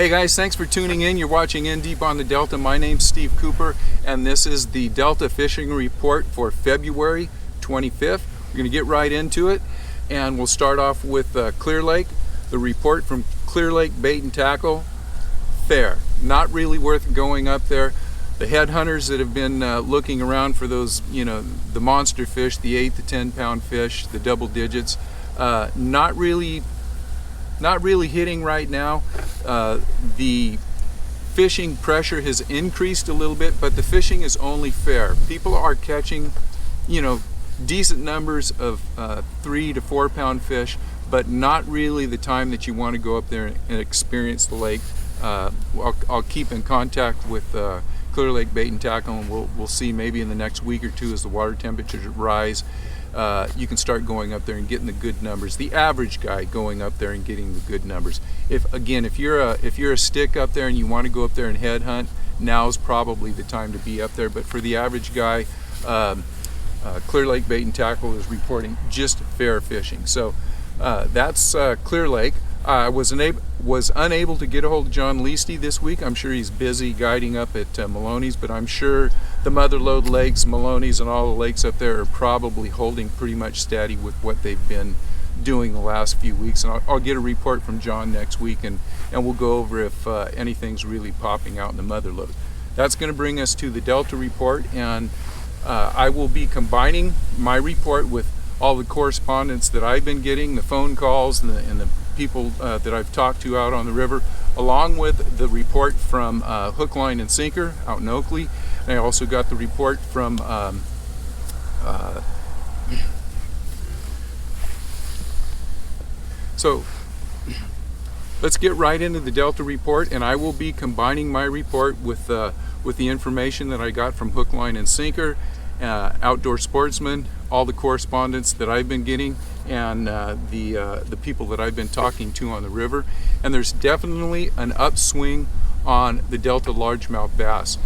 Hey guys, thanks for tuning in. You're watching In Deep on the Delta. My name's Steve Cooper, and this is the Delta Fishing Report for February 25th. We're going to get right into it, and we'll start off with Clear Lake. The report from Clear Lake Bait and Tackle, fair. Not really worth going up there. The headhunters that have been looking around for those, the monster fish, the 8 to 10 pound fish, the double digits, not really hitting right now. The fishing pressure has increased a little bit, but the fishing is only fair. People are catching, decent numbers of 3 to 4 pound fish, but not really the time that you want to go up there and experience the lake. I'll keep in contact with Clear Lake Bait and Tackle, and we'll see maybe in the next week or two as the water temperatures rise. You can start going up there and getting the good numbers. The average guy going up there and getting the good numbers. If you're a stick up there and you want to go up there and head hunt, now's probably the time to be up there. But for the average guy, Clear Lake Bait and Tackle is reporting just fair fishing. So that's Clear Lake. I was unable to get a hold of John Leasty this week. I'm sure he's busy guiding up at Maloney's, but I'm sure the Mother Lode Lakes, Maloney's, and all the lakes up there are probably holding pretty much steady with what they've been doing the last few weeks. And I'll get a report from John next week, and we'll go over if anything's really popping out in the Mother Lode. That's going to bring us to the Delta report, and I will be combining my report with all the correspondence that I've been getting, the phone calls and the people that I've talked to out on the river, along with the report from Hook, Line, and Sinker out in Oakley. And I also got the report from so let's get right into the Delta report, and I will be combining my report with the information that I got from Hook, Line, and Sinker, Outdoor Sportsman, all the correspondence that I've been getting, and the people that I've been talking to on the river. And there's definitely an upswing on the Delta largemouth bass.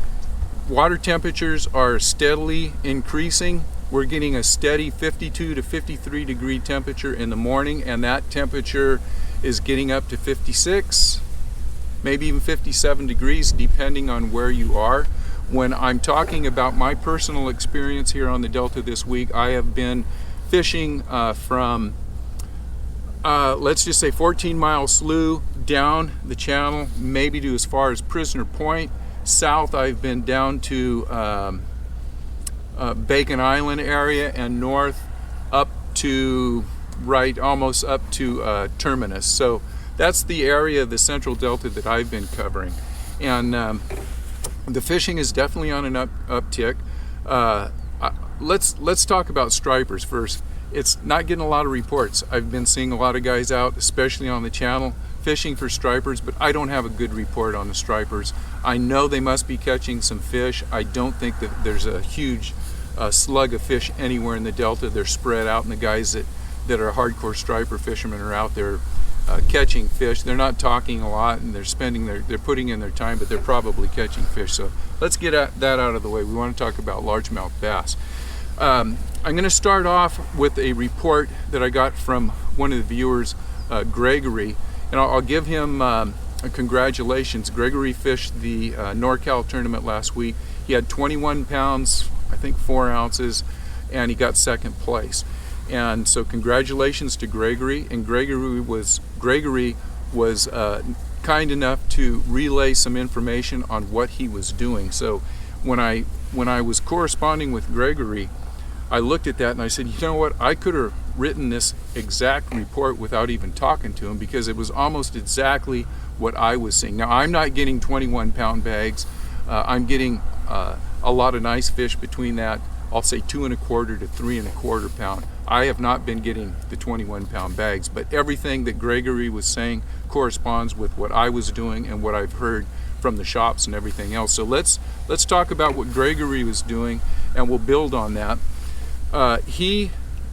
Water temperatures are steadily increasing. We're getting a steady 52 to 53 degree temperature in the morning, and that temperature is getting up to 56, maybe even 57 degrees, depending on where you are. When I'm talking about my personal experience here on the Delta this week, I have been fishing from, let's just say 14 Mile Slough down the channel, maybe to as far as Prisoner Point. South, I've been down to Bacon Island area, and north up to almost up to Terminus. So that's the area of the Central Delta that I've been covering. And the fishing is definitely on an uptick. Let's talk about stripers first. It's not getting a lot of reports. I've been seeing a lot of guys out, especially on the channel, fishing for stripers, but I don't have a good report on the stripers. I know they must be catching some fish. I don't think that there's a huge slug of fish anywhere in the Delta. They're spread out, and the guys that are hardcore striper fishermen are out there catching fish. They're not talking a lot, and they're putting in their time, but they're probably catching fish. So let's get that out of the way. We want to talk about largemouth bass. I'm going to start off with a report that I got from one of the viewers, Gregory, and I'll give him congratulations. Gregory fished the NorCal tournament last week. He had 21 pounds, I think 4 ounces, and he got second place. And so congratulations to Gregory. And Gregory was kind enough to relay some information on what he was doing. So when I was corresponding with Gregory, I looked at that and I said, you know what, I could have written this exact report without even talking to him, because it was almost exactly what I was seeing. Now, I'm not getting 21 pound bags. I'm getting a lot of nice fish between that, I'll say 2 1/4 to 3 1/4 pound. I have not been getting the 21 pound bags, but everything that Gregory was saying corresponds with what I was doing and what I've heard from the shops and everything else. So let's talk about what Gregory was doing, and we'll build on that.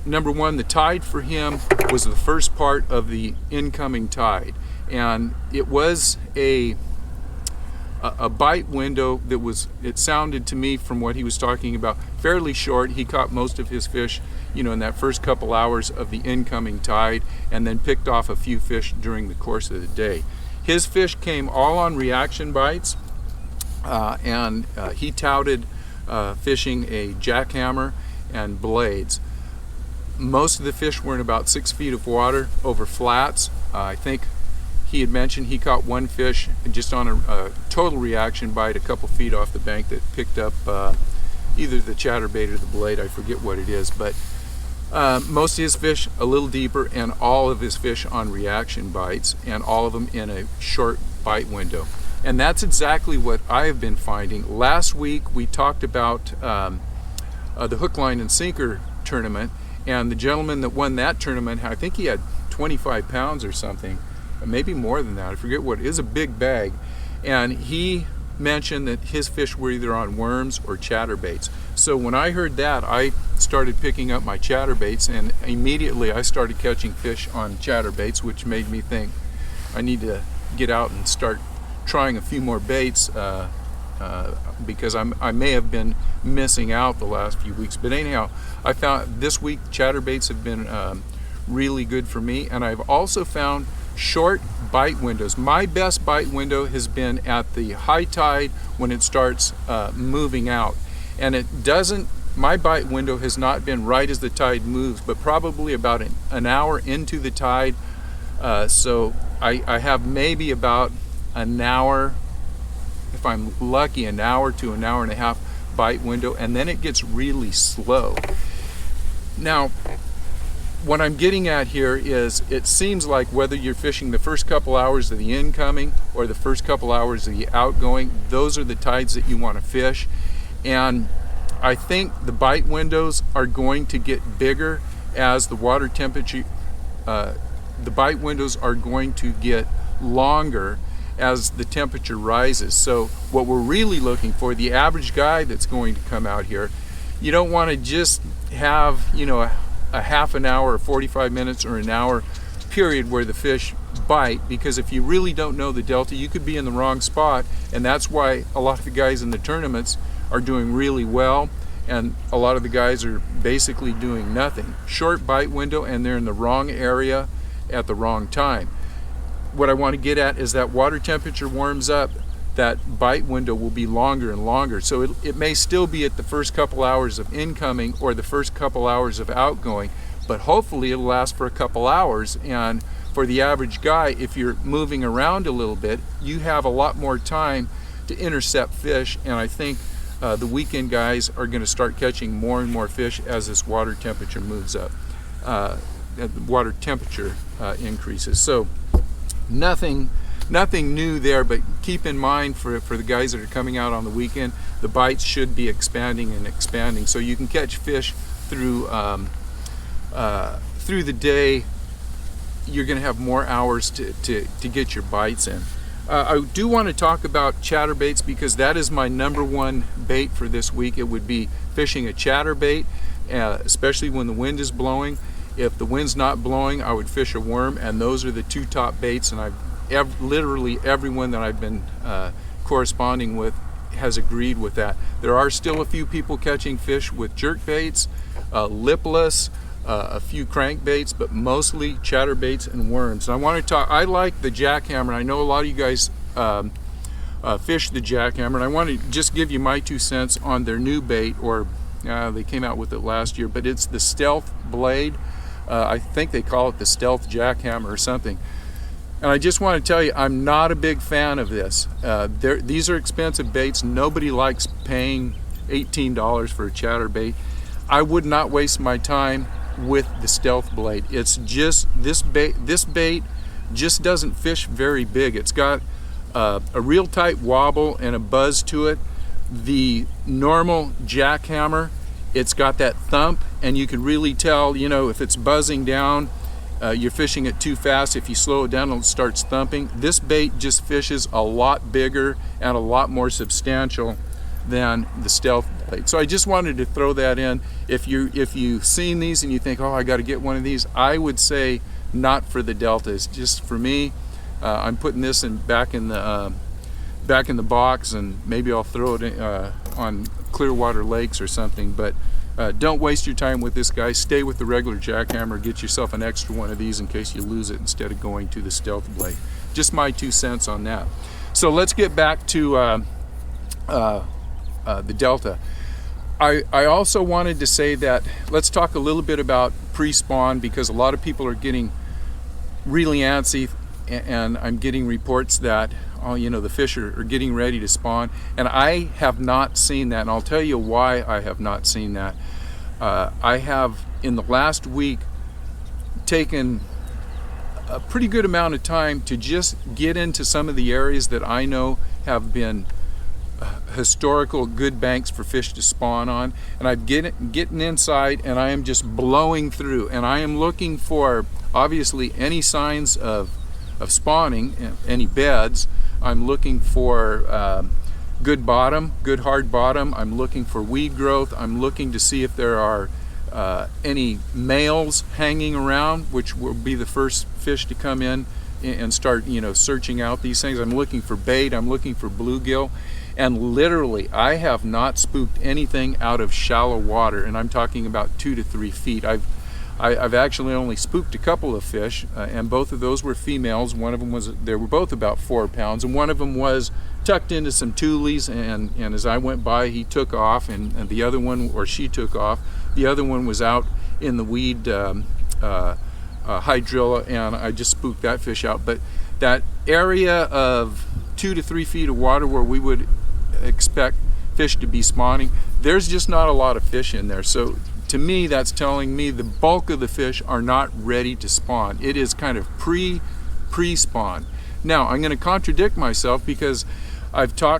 Number one, the tide for him was the first part of the incoming tide, and it was a bite window that was, it sounded to me from what he was talking about, fairly short. He caught most of his fish, in that first couple hours of the incoming tide, and then picked off a few fish during the course of the day. His fish came all on reaction bites, and he touted fishing a jackhammer and blades. Most of the fish were in about 6 feet of water over flats. I think he had mentioned he caught one fish just on a total reaction bite a couple feet off the bank that picked up either the chatterbait or the blade. I forget what it is, but most of his fish a little deeper, and all of his fish on reaction bites, and all of them in a short bite window. And that's exactly what I have been finding. Last week we talked about the hook, line, and sinker tournament, and the gentleman that won that tournament, I think he had 25 pounds or something, maybe more than that. I forget what. It is a big bag, and he mentioned that his fish were either on worms or chatterbaits. So when I heard that, I started picking up my chatterbaits, and immediately I started catching fish on chatterbaits, which made me think I need to get out and start trying a few more baits, because I may have been missing out the last few weeks. But anyhow, I found this week chatterbaits have been really good for me, and I've also found short bite windows. My best bite window has been at the high tide when it starts moving out, and it doesn't, my bite window has not been right as the tide moves, but probably about an hour into the tide. So I have maybe about an hour, if I'm lucky, an hour to an hour and a half bite window, and then it gets really slow. Now, what I'm getting at here is, it seems like whether you're fishing the first couple hours of the incoming or the first couple hours of the outgoing, those are the tides that you want to fish. And I think the bite windows are going to get bigger as the water temperature, the bite windows are going to get longer as the temperature rises. So what we're really looking for, the average guy that's going to come out here, you don't want to just have, you know, a half an hour or 45 minutes or an hour period where the fish bite, because if you really don't know the delta, you could be in the wrong spot, and that's why a lot of the guys in the tournaments are doing really well, and a lot of the guys are basically doing nothing. Short bite window, and they're in the wrong area at the wrong time. What I want to get at is that water temperature warms up, that bite window will be longer and longer. So it may still be at the first couple hours of incoming or the first couple hours of outgoing, but hopefully it'll last for a couple hours. And for the average guy, if you're moving around a little bit, you have a lot more time to intercept fish. And I think the weekend guys are going to start catching more and more fish as this water temperature moves up, the water temperature increases. So nothing new there, but keep in mind for the guys that are coming out on the weekend, the bites should be expanding and expanding, so you can catch fish through the day. You're going to have more hours to get your bites in. I do want to talk about chatterbaits, because that is my number one bait for this week. It would be fishing a chatterbait, especially when the wind is blowing. If the wind's not blowing, I would fish a worm, and those are the two top baits, and literally everyone that I've been corresponding with has agreed with that. There are still a few people catching fish with jerk baits, lipless, a few crankbaits, but mostly chatterbaits and worms. And I want to talk, I like the jackhammer. I know a lot of you guys fish the jackhammer, and I want to just give you my 2 cents on their new bait, or they came out with it last year, but it's the Stealth blade. I think they call it the Stealth jackhammer or something. And I just want to tell you, I'm not a big fan of this. These are expensive baits. Nobody likes paying $18 for a chatterbait. I would not waste my time with the Stealth blade. It's just, this bait just doesn't fish very big. It's got a real tight wobble and a buzz to it. The normal jackhammer, it's got that thump, and you can really tell, you know, if it's buzzing down, you're fishing it too fast. If you slow it down, it starts thumping. This bait just fishes a lot bigger and a lot more substantial than the Stealth blade. So I just wanted to throw that in. If you've seen these and you think, oh, I got to get one of these, I would say not for the deltas. Just for me, I'm putting this back in the box, and maybe I'll throw it on Clearwater lakes or something. But don't waste your time with this guy. Stay with the regular jackhammer. Get yourself an extra one of these in case you lose it, instead of going to the Stealth blade. just my 2 cents on that. So let's get back to the Delta. I also wanted to say that let's talk a little bit about pre-spawn, because a lot of people are getting really antsy, and I'm getting reports that, oh, you know, the fish are getting ready to spawn, and I have not seen that, and I'll tell you why I have not seen that. I have, in the last week, taken a pretty good amount of time to just get into some of the areas that I know have been historical good banks for fish to spawn on, and I'm getting inside, and I am just blowing through, and I am looking for, obviously, any signs of spawning, any beds. I'm looking for good bottom, good hard bottom. I'm looking for weed growth. I'm looking to see if there are any males hanging around, which will be the first fish to come in and start, you know, searching out these things. I'm looking for bait. I'm looking for bluegill. And literally, I have not spooked anything out of shallow water, and I'm talking about 2 to 3 feet. I've actually only spooked a couple of fish, and both of those were females. One of them was, they were both about 4 pounds, and one of them was tucked into some tules, and as I went by, he took off, and the other one, or she took off. The other one was out in the weed hydrilla, and I just spooked that fish out. But that area of 2 to 3 feet of water where we would expect fish to be spawning, there's just not a lot of fish in there. So to me, that's telling me the bulk of the fish are not ready to spawn. It is kind of pre-spawn. Now, I'm going to contradict myself, because I've talked